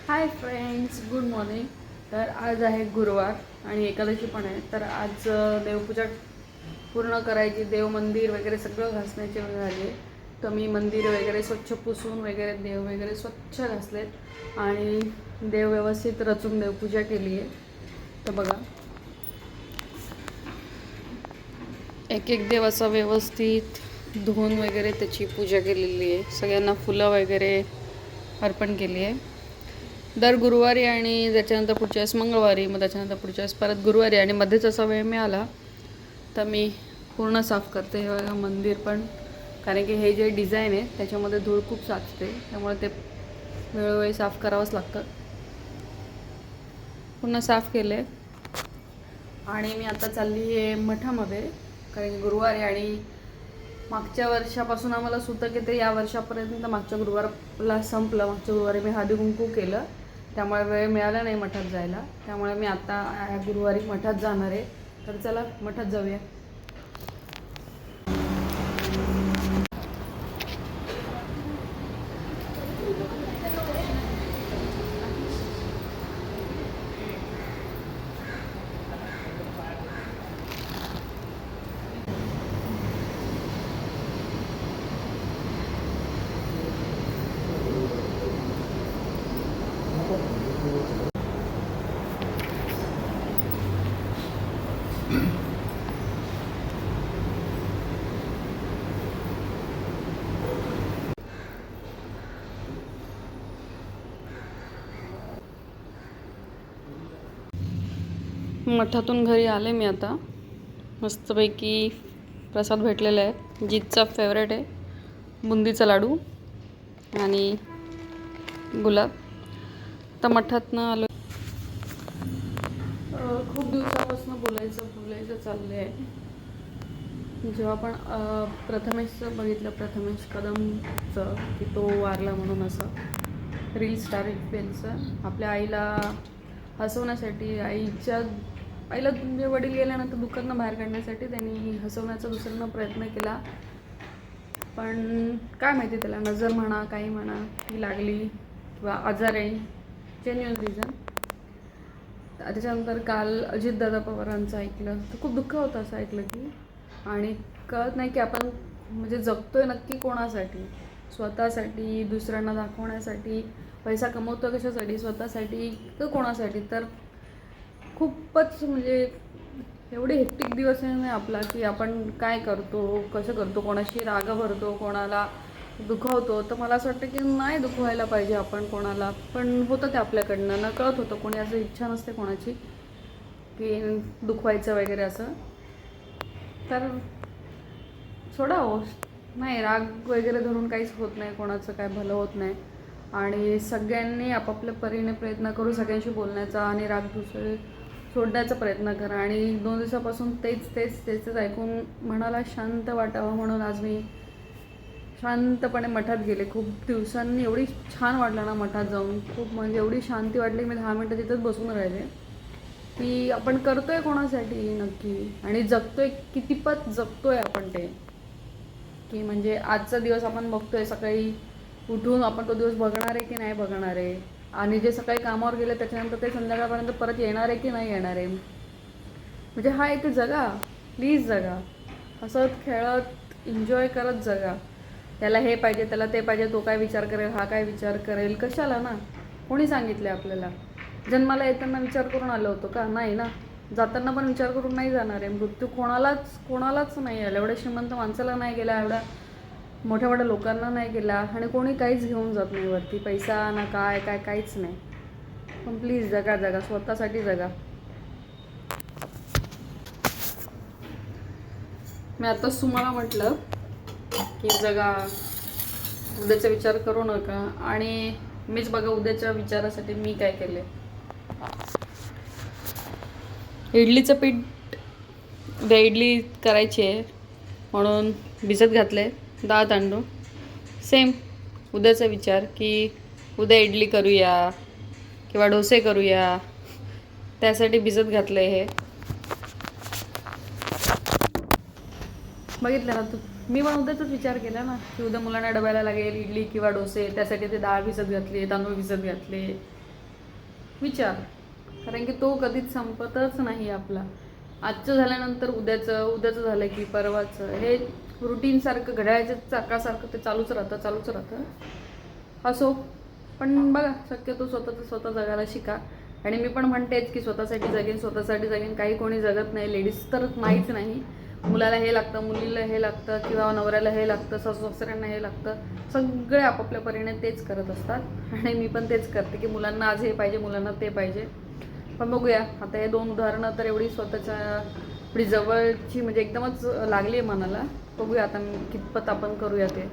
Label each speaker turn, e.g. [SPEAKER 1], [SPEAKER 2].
[SPEAKER 1] Hi friends, good morning. तर आज आहे गुरुवार आणि एकादशी पण आहे. तर आज देवपूजा पूर्ण करायची. देव मंदिर वगैरे सगळं घासण्याची वेळ झाली आहे. तर मी मंदिर वगैरे स्वच्छ पुसून वगैरे देव वगैरे स्वच्छ घासलेत आणि देव व्यवस्थित रचून देवपूजा केली आहे. तर बघा, एक एक देव असा व्यवस्थित धुवून वगैरे त्याची पूजा केलेली आहे. सगळ्यांना फुलं वगैरे अर्पण केली आहे. दर गुरुवारी आणि त्याच्यानंतर पुढच्या वेळेस मंगळवारी, मग त्याच्यानंतर पुढच्या वेळेस परत गुरुवारी आणि मध्येच असा वेळ मिळाला तर मी पूर्ण साफ करते. हे बघा मंदिर पण, कारण की हे जे डिझाईन आहे त्याच्यामध्ये धूळ खूप साचते, त्यामुळे ते वेळोवेळी साफ करावंच लागतं. पूर्ण साफ केले आणि मी आता चालली आहे मठामध्ये, कारण की गुरुवारी आणि मागच्या वर्षापासून आम्हाला सुतक येते. या वर्षापर्यंत मागच्या गुरुवारला संपलं. मागच्या गुरुवारी मी हळदी कुंकू केलं, त्यामुळे वेळ मिळाला नाही मठात जायला. त्यामुळे मी आता या गुरुवारी मठात जाणार आहे. तर चला मठात जाऊया. मठातून घरी आले मी आता. मस्तपैकी प्रसाद भेटलेला आहे. जीतचा फेवरेट आहे, बुंदीचा लाडू आणि गुलाब. तर मठातनं आलो. खूप दिवसापासून बोलायचं चाललं आहे. जेव्हा आपण प्रथमेशचं बघितलं, प्रथमेश कदमचं, की तो वारला म्हणून असं रील स्टार इन्फ्लुएन्सर आपल्या आईला हसवण्यासाठी, आईला म्हणजे वडील गेल्यानंतर दुःखातनं बाहेर काढण्यासाठी त्यांनी हसवण्याचा दुसऱ्यांना प्रयत्न केला. पण काय माहिती, त्याला नजर म्हणा, काही म्हणा, ती लागली किंवा आजार आहे, जेन्युइन रिझन. त्याच्यानंतर काल अजितदादा पवारांचं ऐकलं तर खूप दुःख होतं असं ऐकलं की. आणि कळत नाही की आपण म्हणजे जगतोय नक्की कोणासाठी. स्वतःसाठी, दुसऱ्यांना दाखवण्यासाठी, पैसा कमवतो कशासाठी, स्वतःसाठी तर कोणासाठी. तर खूपच म्हणजे एवढे हेक्टिक दिवस आहे आपला, की आपण काय करतो, कसं करतो, कोणाशी राग भरतो, कोणाला दुखवतो. तर मला असं वाटतं की नाही दुखवायला पाहिजे आपण कोणाला, पण होतं ते आपल्याकडनं नकळत होतं. कोणी असं इच्छा नसते कोणाची की दुखवायचं वगैरे असं. तर सोडा हो, नाही राग वगैरे धरून काहीच होत नाही, कोणाचं काय भलं होत नाही. आणि सगळ्यांनी आपापल्या परीने प्रयत्न करू सगळ्यांशी बोलण्याचा आणि राग दुसरे सोडण्याचा प्रयत्न करा. आणि 2 दिवसापासून तेच ऐकून मनाला शांत वाटावं म्हणून आज मी शांतपणे मठात गेले. खूप दिवसांनी एवढी छान वाटलं ना मठात जाऊन, खूप म्हणजे एवढी शांती वाटली. मी 10 मिनटं तिथंच बसून राहिले की आपण करतोय कोणासाठी नक्की आणि जगतोय कितीपत जगतोय आपण ते, की म्हणजे आजचा दिवस आपण बघतोय, सकाळी उठून आपण तो दिवस बघणार आहे की नाही बघणार आहे, आणि जे सकाळी कामावर गेले त्याच्यानंतर ते संध्याकाळपर्यंत परत येणार आहे की नाही येणार आहे. म्हणजे हा एक जगा, प्लीज जगा, हसत खेळत एन्जॉय करत जगा. त्याला हे पाहिजे, त्याला ते पाहिजे, तो काय विचार करेल, हा काय विचार करेल, कशाला ना. कोणी सांगितलं आपल्याला? जन्माला येताना विचार करून आलं होतं का? नाही ना. जाताना पण विचार करून नाही जाणार आहे. मृत्यू कोणालाच नाही आला. एवढ्या श्रीमंत माणसाला नाही गेला, एवढ्या मोठ्या मोठ्या लोकांना नाही गेला, आणि कोणी काहीच घेऊन जात नाही वरती, पैसा ना काहीच नाही. पण प्लीज जगा, स्वतःसाठी जगा. मी आताच तुम्हाला म्हटलं की जगा, उद्याचा विचार करू नका. आणि मीच बघा उद्याच्या विचारासाठी मी काय केले. इडलीचं पीठ, उद्या इडली करायची आहे म्हणून भिजत घातले. डाळ तांदूळ सेम उद्याचा विचार की उद्या इडली करूया किंवा डोसे करूया, त्यासाठी भिजत घातले. हे बघितलं ना तू, मी पण उद्याचाच विचार केला ना की उद्या मुलांना डब्याला लागेल इडली किंवा डोसे, त्यासाठी ते डाळ भिजत घातली, तांदूळ भिजत घातले. विचार, कारण की तो कधीच संपतच नाही आपला. आजचं झाल्यानंतर उद्याचं झालं की परवाचं, हे रुटीनसारखं घड्याळाच्या चाकासारखं ते चालूच राहतं. असो, पण बघा शक्यतो स्वतः जगायला शिका. आणि मी पण म्हणतेच की स्वतःसाठी जगेन. काही कोणी जगत नाही, लेडीज तर नाहीच नाही. मुलाला हे लागतं, मुलीला हे लागतं, किंवा नवऱ्याला हे लागतं, सासू-सासऱ्यांना हे लागतं. सगळे आपापल्या परीने तेच करत असतात आणि मी पण तेच करते की मुलांना आज हे पाहिजे, मुलांना ते पाहिजे. पण बघूया आता हे 2 उदाहरणं तर एवढी स्वतःच्या एवढी जवळची म्हणजे एकदमच लागली आहे मनाला. बघूया आता कितपत आपण करूया ते.